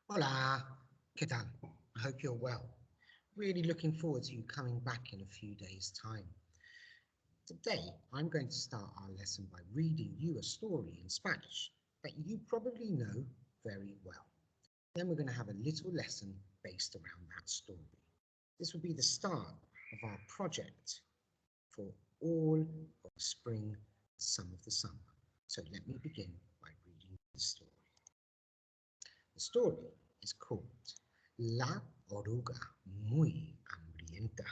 Hola, ¿qué tal? I hope you're well. Really looking forward to you coming back in a few days' time. Today, I'm going to start our lesson by reading you a story in Spanish that you probably know very well. Then we're going to have a little lesson based around that story. This will be the start of our project for all of spring, some of the summer. So let me begin by reading the story. The story is called La Oruga Muy Hambrienta.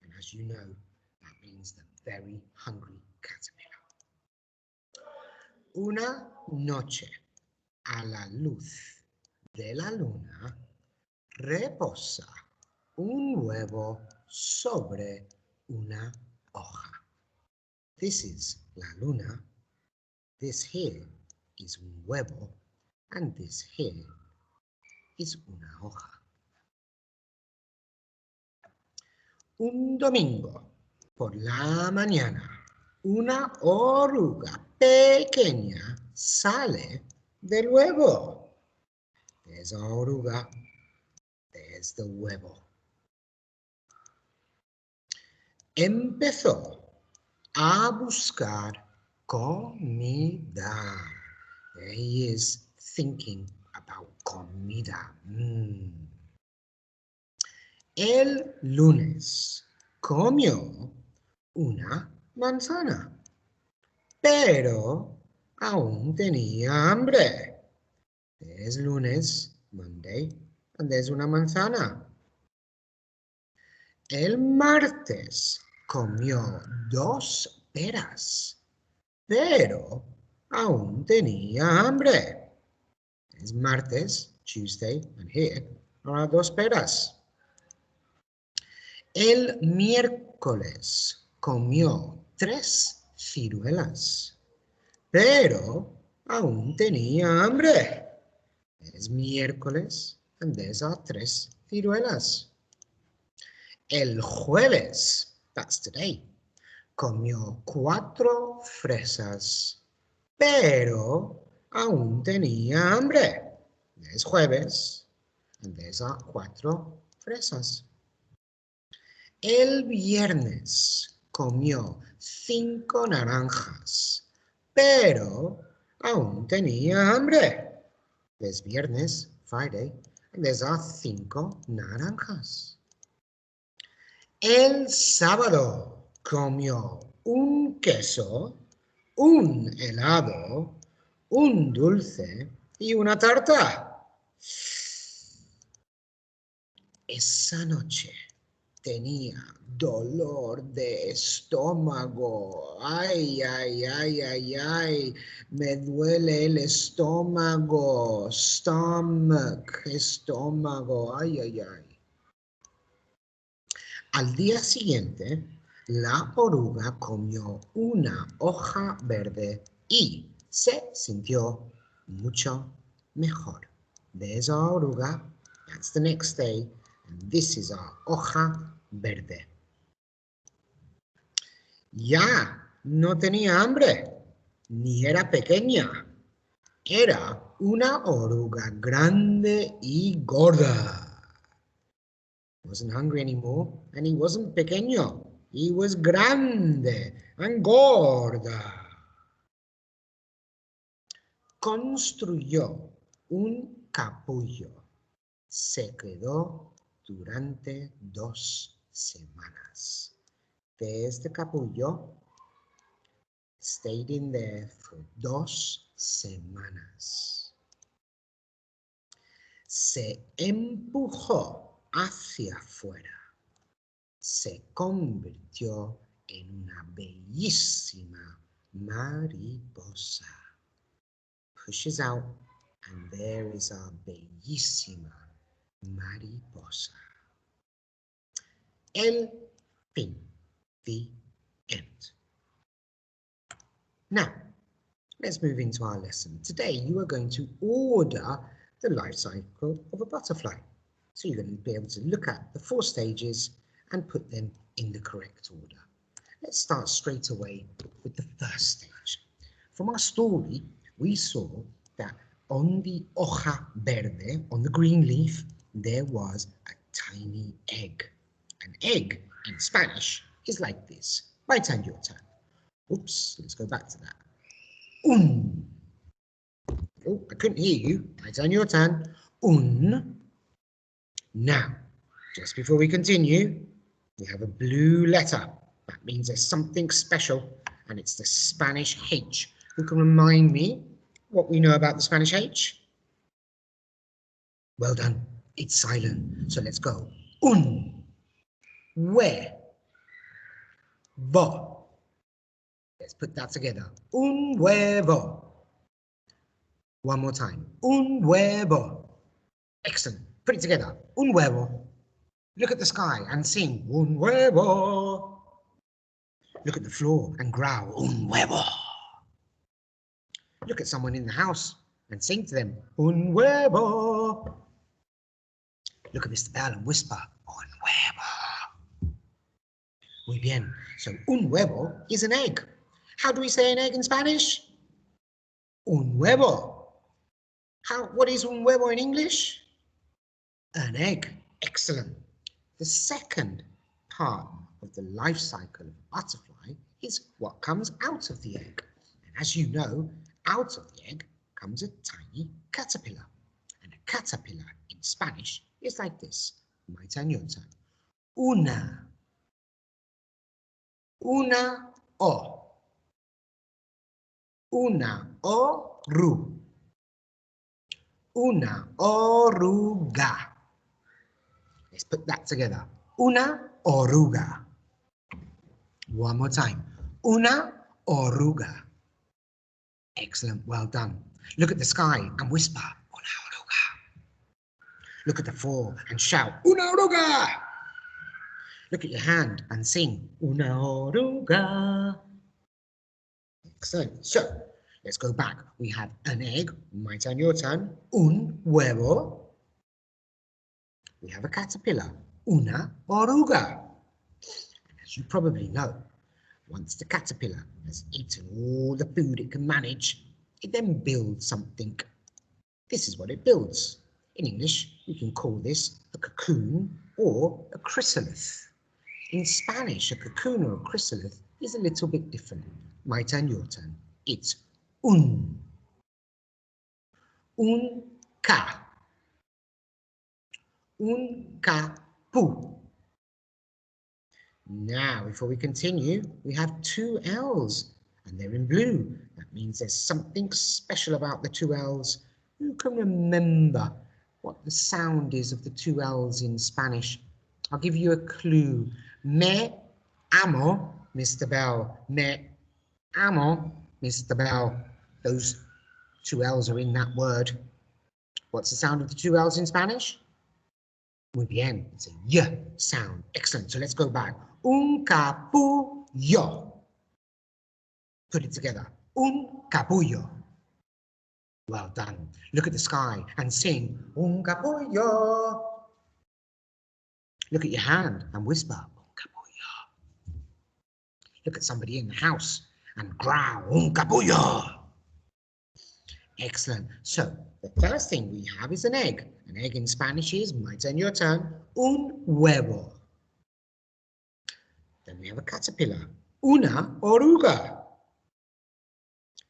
And as you know, that means the very hungry caterpillar. Una noche a la luz de la luna reposa un huevo sobre una hoja. This is la luna, this here is un huevo, and this here is una hoja. Un domingo por la mañana, una oruga pequeña sale del huevo. There's our oruga, there's the huevo. Empezó a buscar comida. There he is thinking about comida. El lunes comió una manzana, pero aún tenía hambre. Es lunes, Monday, and there's una manzana. El martes comió 2 peras, pero aún tenía hambre. Es martes, Tuesday, and here are 2 peras. El miércoles comió 3 ciruelas, pero aún tenía hambre. Es miércoles, and there's our 3 ciruelas. El jueves, that's today, comió 4 fresas, pero aún tenía hambre. Es jueves, and there's our 4 fresas. El viernes comió 5 naranjas, pero aún tenía hambre. Es viernes, Friday, and there's our 5 naranjas. El sábado comió un queso, un helado, un dulce y una tarta. Esa noche tenía dolor de estómago. Ay, ay, ay, ay, ay. Me duele el estómago. Stomach, estómago. Ay, ay, ay. Al día siguiente, la oruga comió una hoja verde y se sintió mucho mejor. There's our oruga. That's the next day. And this is our hoja verde. Ya no tenía hambre, ni era pequeña. Era una oruga grande y gorda. He wasn't hungry anymore, and he wasn't pequeño. He was grande and gorda. Construyó un capullo. Se quedó durante 2 semanas. There's the capullo. Stayed in there for 2 semanas. Se empujó hacia afuera. Se convirtió en una bellísima mariposa. Pushes out, and there is our bellísima mariposa. El fin. The end. Now, let's move into our lesson. Today, you are going to order the life cycle of a butterfly. So you're going to be able to look at the 4 stages and put them in the correct order. Let's start straight away with the first stage. From our story, we saw that On the hoja verde, on the green leaf, there was a tiny egg. An egg in Spanish is like this. My turn, your turn. Oops, let's go back to that. Un. Oh, I couldn't hear you. My turn, your turn. Un. Now, just before we continue, we have a blue letter. That means there's something special, and it's the Spanish H. Who can remind me what we know about the Spanish H? Well done. It's silent. So let's go. Un. Where. Vo. Let's put that together. Un huevo. One more time. Un huevo. Excellent. Put it together. Un huevo. Look at the sky and sing. Un huevo. Look at the floor and growl. Un huevo. Look at someone in the house and sing to them. Un huevo. Look at Mr. Bell and whisper. Un huevo. Muy bien. So un huevo is an egg. How do we say an egg in Spanish? Un huevo. What is un huevo in English? An egg. Excellent. The second part of the life cycle of a butterfly is what comes out of the egg. And as you know, out of the egg comes a tiny caterpillar. And a caterpillar in Spanish is like this. My turn, your turn. Una. Una o. Una oru. Una oruga. Let's put that together. Una oruga. One more time. Una oruga. Excellent. Well done. Look at the sky and whisper. Una oruga. Look at the floor and shout. Una oruga. Look at your hand and sing. Una oruga. Excellent. So, let's go back. We have an egg. My turn, your turn. Un huevo. We have a caterpillar. Una oruga. And as you probably know, once the caterpillar has eaten all the food it can manage, it then builds something. This is what it builds. In English, we can call this a cocoon or a chrysalis. In Spanish, a cocoon or a chrysalis is a little bit different. My turn, your turn. It's un. Un ca. Un capu. Now, before we continue, we have two L's and they're in blue. That means there's something special about the two L's. Who can remember what the sound is of the two L's in Spanish? I'll give you a clue. Me amo, Mr. Bell. Me amo, Mr. Bell. Those two L's are in that word. What's the sound of the two L's in Spanish? Muy bien. It's a y sound. Excellent. So let's go back. Un capullo. Put it together. Un capullo. Well done. Look at the sky and sing. Un capullo. Look at your hand and whisper. Un capullo. Look at somebody in the house and growl. Un capullo. Excellent. So the first thing we have is an egg. An egg in Spanish is, my turn, your turn, un huevo. Then we have a caterpillar, una oruga.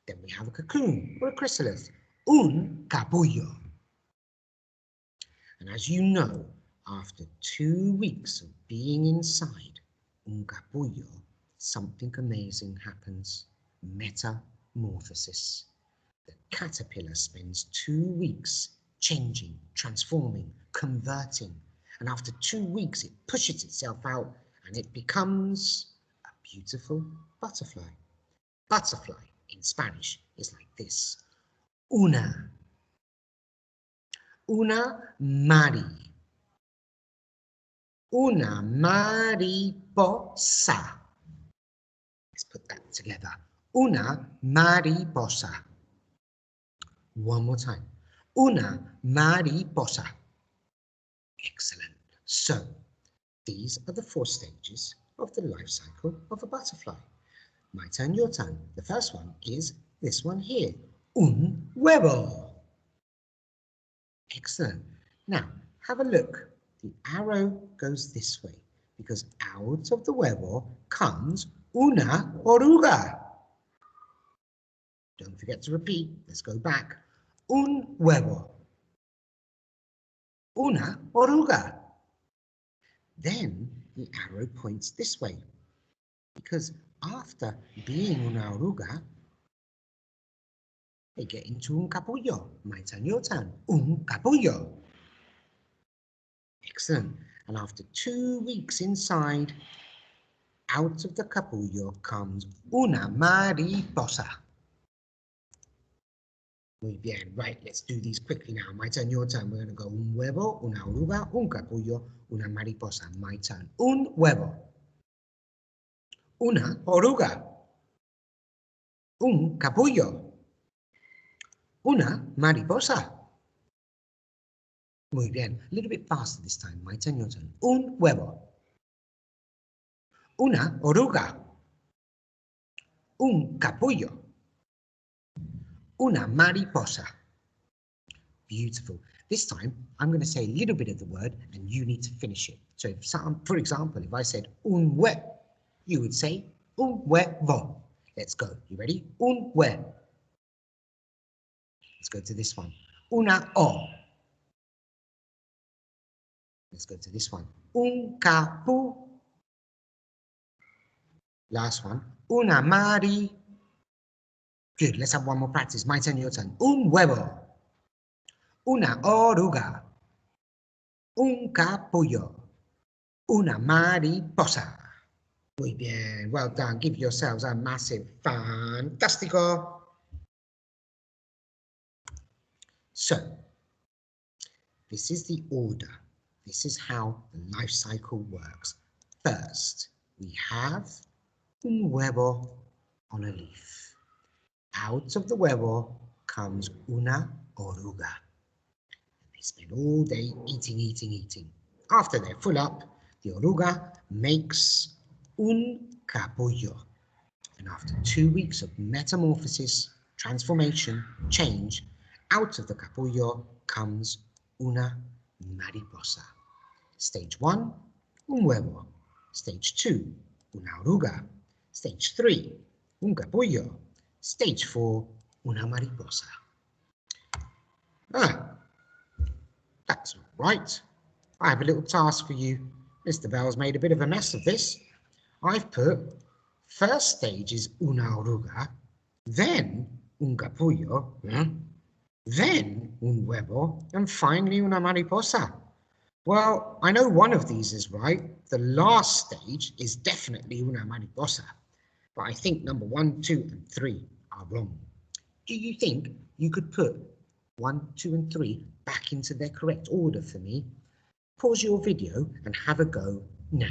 Then we have a cocoon or a chrysalis, un capullo. And as you know, after 2 weeks of being inside un capullo, something amazing happens, metamorphosis. The caterpillar spends 2 weeks changing, transforming, converting, and after 2 weeks it pushes itself out and it becomes a beautiful butterfly. Butterfly in Spanish is like this. Una mari. Una mariposa. Let's put that together. Una mariposa. One more time. Una mariposa. Excellent. So, these are the 4 stages of the life cycle of a butterfly. My turn, your turn. The first one is this one here. Un huevo. Excellent. Now, have a look. The arrow goes this way because out of the huevo comes una oruga. Don't forget to repeat. Let's go back. Un huevo. Una oruga. Then the arrow points this way because after being una oruga, they get into un capullo. My turn, your turn. Un capullo. Excellent. And after 2 weeks inside, out of the capullo comes una mariposa. Muy bien. Right, let's do these quickly now. My turn, your turn. We're going to go un huevo, una oruga, un capullo, una mariposa. My turn. Un huevo. Una oruga. Un capullo. Una mariposa. Muy bien. A little bit faster this time. My turn, your turn. Un huevo. Una oruga. Un capullo. Una mariposa. Beautiful. This time, I'm going to say a little bit of the word and you need to finish it. So, if for example, if I said un hue, you would say un huevo. Let's go. You ready? Un hue. Let's go to this one. Una o. Let's go to this one. Un capu. Last one. Una mari. Good. Let's have one more practice. My turn, your turn. Un huevo. Una oruga. Un capullo. Una mariposa. Muy bien. Well done. Give yourselves a massive fantastico. So, this is the order. This is how the life cycle works. First, we have un huevo on a leaf. Out of the huevo comes una oruga. They spend all day eating, eating, eating. After they're full up, the oruga makes un capullo. And after 2 weeks of metamorphosis, transformation, change, out of the capullo comes una mariposa. Stage 1, un huevo. Stage 2, una oruga. Stage 3, un capullo. Stage 4, una mariposa. That's all right. I have a little task for you. Mr. Bell's made a bit of a mess of this. I've put first stage is una oruga, then un capullo, then un huevo, and finally una mariposa. Well, I know one of these is right. The last stage is definitely una mariposa, but I think number 1, 2, and 3 are wrong. Do you think you could put 1, 2, and 3 back into their correct order for me? Pause your video and have a go now.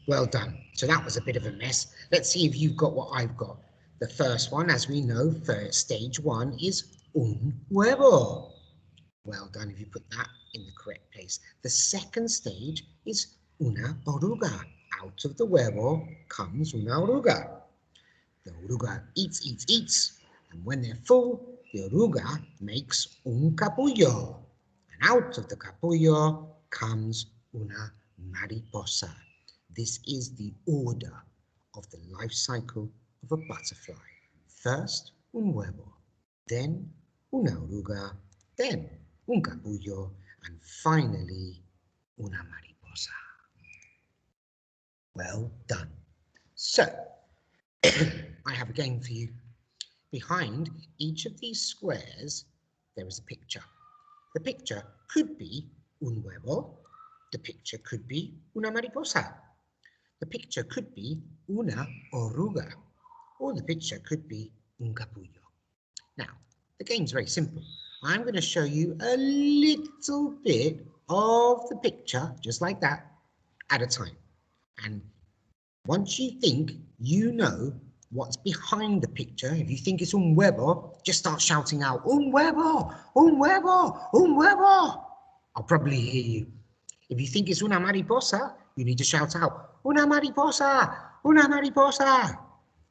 Well done. So that was a bit of a mess. Let's see if you've got what I've got. The first one, as we know, for stage 1 is un huevo. Well done if you put that in the correct place. The second stage is una oruga. Out of the huevo comes una oruga. The oruga eats, eats, eats. And when they're full, the oruga makes un capullo. And out of the capullo comes una mariposa. This is the order of the life cycle of a butterfly. First, un huevo, then una oruga, then un capullo, and finally, una mariposa. Well done. So, I have a game for you. Behind each of these squares, there is a picture. The picture could be un huevo. The picture could be una mariposa. The picture could be una oruga, or the picture could be un capullo. Now, the game's very simple. I'm going to show you a little bit of the picture, just like that, at a time. And once you think you know what's behind the picture, if you think it's un huevo, just start shouting out, un huevo, un huevo, un huevo. I'll probably hear you. If you think it's una mariposa, you need to shout out, una mariposa, una mariposa.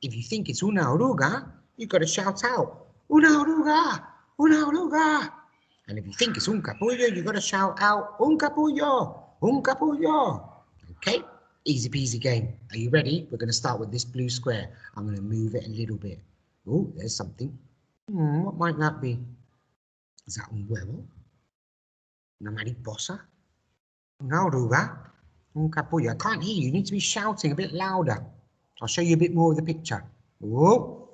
If you think it's una oruga, you've got to shout out, una oruga, una oruga. And if you think it's un capullo, you've got to shout out, un capullo, un capullo. Okay, easy peasy game. Are you ready? We're going to start with this blue square. I'm going to move it a little bit. Oh, there's something. What might that be? Is that un huevo? Una mariposa? Una oruga? Un capullo? I can't hear you. You need to be shouting a bit louder. I'll show you a bit more of the picture. Oh,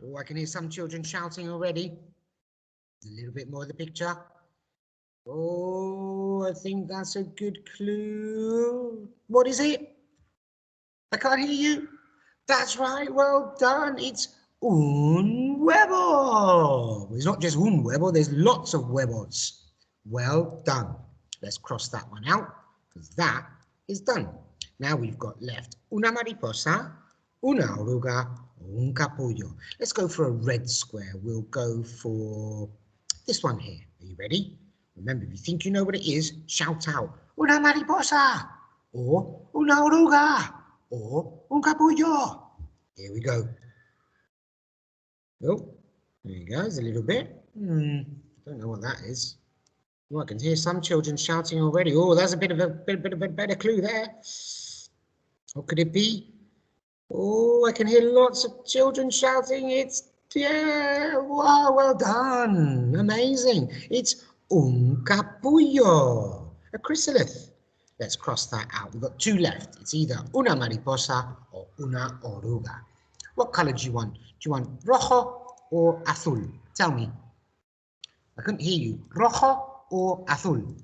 oh, I can hear some children shouting already. A little bit more of the picture. Oh, I think that's a good clue. What is it? I can't hear you. That's right. Well done. It's un huevo. It's not just un huevo. There's lots of huevos. Well done. Let's cross that one out because that is done. Now we've got left una mariposa, una oruga, un capullo. Let's go for a red square. We'll go for this one here. Are you ready? Remember, if you think you know what it is, shout out una mariposa or una oruga or un capullo. Here we go. Oh, there you go. There's a little bit. Don't know what that is. Oh, I can hear some children shouting already. Oh, that's a bit of a better clue there. What could it be? Oh, I can hear lots of children shouting. It's, yeah, wow, well done. Amazing. It's un capullo, a chrysalid. Let's cross that out. We've got two left. It's either una mariposa or una oruga. What color do you want? Do you want rojo or azul? Tell me. I couldn't hear you. Rojo or azul?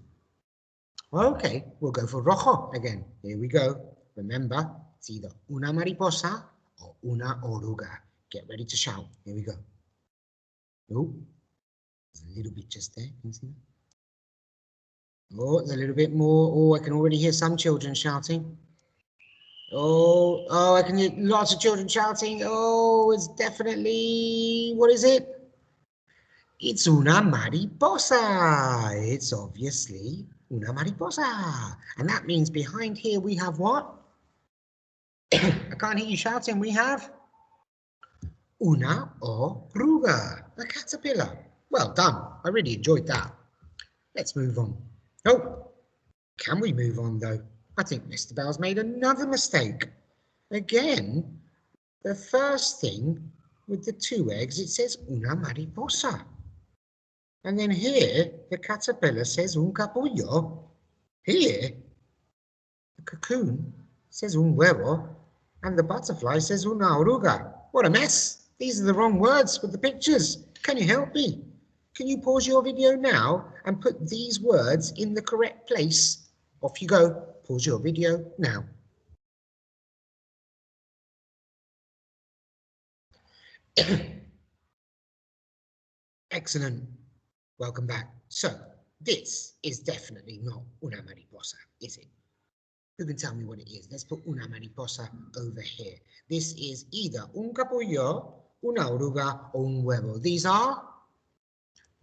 Okay, we'll go for rojo again. Here we go. Remember, it's either una mariposa or una oruga. Get ready to shout. Here we go. Oh, there's a little bit just there. Can you see that? Oh, there's a little bit more. Oh, I can already hear some children shouting. Oh, I can hear lots of children shouting. Oh, it's definitely, what is it? It's una mariposa. It's obviously una mariposa. And that means behind here we have what? I can't hear you shouting. We have una oruga, a caterpillar. Well done. I really enjoyed that. Let's move on. Oh, can we move on though? I think Mr. Bell's made another mistake. Again, the first thing with the two eggs, it says una mariposa. And then here, the caterpillar says un capullo. Here, the cocoon says un huevo. And the butterfly says una oruga. What a mess. These are the wrong words with the pictures. Can you help me? Can you pause your video now and put these words in the correct place? Off you go. Pause your video now. Excellent. Welcome back. So, this is definitely not una mariposa, is it? Who can tell me what it is? Let's put una mariposa over here. This is either un capullo, una oruga, or un huevo. These are?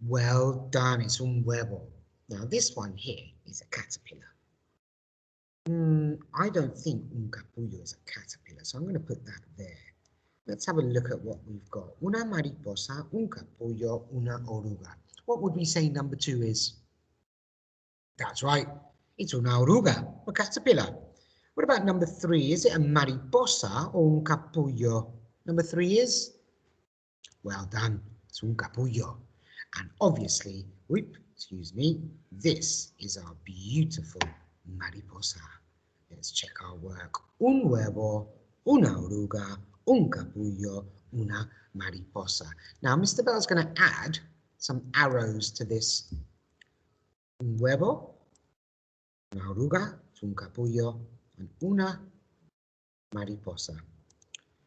Well done, it's un huevo. Now this one here is a caterpillar. I don't think un capullo is a caterpillar, so I'm going to put that there. Let's have a look at what we've got. Una mariposa, un capullo, una oruga. What would we say number 2 is? That's right, it's una oruga, a caterpillar. What about number 3? Is it a mariposa or un capullo? Number 3 is? Well done, it's un capullo. And obviously, excuse me, this is our beautiful mariposa. Let's check our work. Un huevo, una oruga, un capullo, una mariposa. Now, Mr. Bell's going to add some arrows to this. Un huevo, una oruga, un capullo, and una mariposa.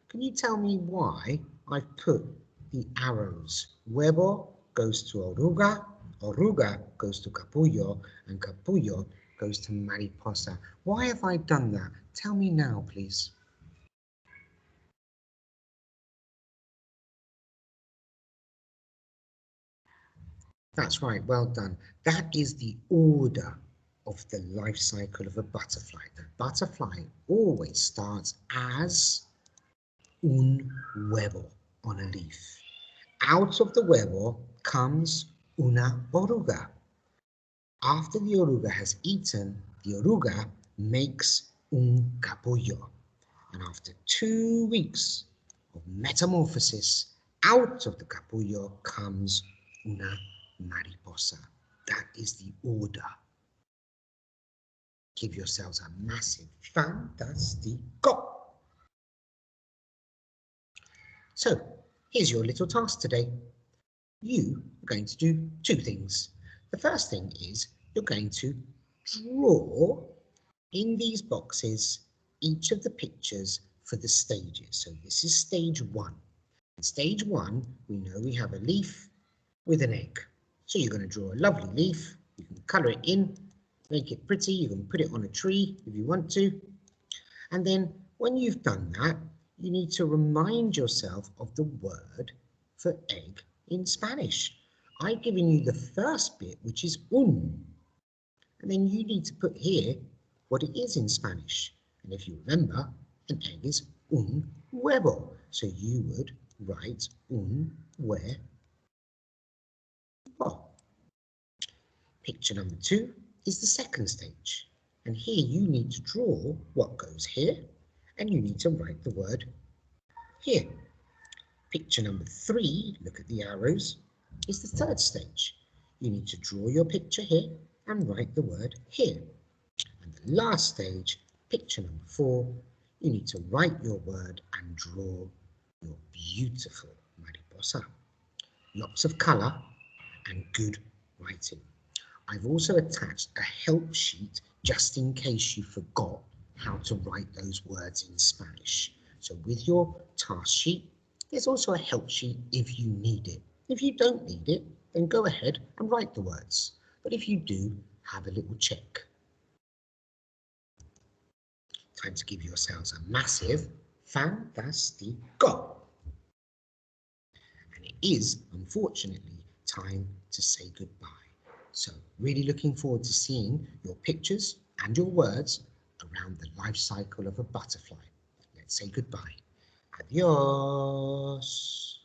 Can you tell me why I've put the arrows? Huevo goes to oruga, oruga goes to capullo, and capullo goes to mariposa. Why have I done that? Tell me now, please. That's right, well done. That is the order of the life cycle of a butterfly. The butterfly always starts as un huevo, on a leaf. Out of the huevo comes una oruga. After the oruga has eaten, the oruga makes un capullo. And after 2 weeks of metamorphosis, out of the capullo comes una mariposa. That is the order. Give yourselves a massive fantastico. So, here's your little task today. You are going to do 2 things. The first thing is you're going to draw in these boxes each of the pictures for the stages. So this is stage 1. In stage 1, we know we have a leaf with an egg. So you're going to draw a lovely leaf. You can colour it in, make it pretty. You can put it on a tree if you want to. And then when you've done that, you need to remind yourself of the word for egg in Spanish. I've given you the first bit, which is un. And then you need to put here what it is in Spanish. And if you remember, an egg is un huevo. So you would write un huevo. Picture number 2 is the second stage. And here you need to draw what goes here, and you need to write the word here. Picture number 3, look at the arrows, is the third stage. You need to draw your picture here and write the word here. And the last stage, picture number 4, you need to write your word and draw your beautiful mariposa. Lots of colour and good writing. I've also attached a help sheet just in case you forgot how to write those words in Spanish. So with your task sheet, there's also a help sheet if you need it. If you don't need it, then go ahead and write the words. But if you do, have a little check. Time to give yourselves a massive fantastico. And it is, unfortunately, time to say goodbye. So really looking forward to seeing your pictures and your words around the life cycle of a butterfly. Let's say goodbye. Adios.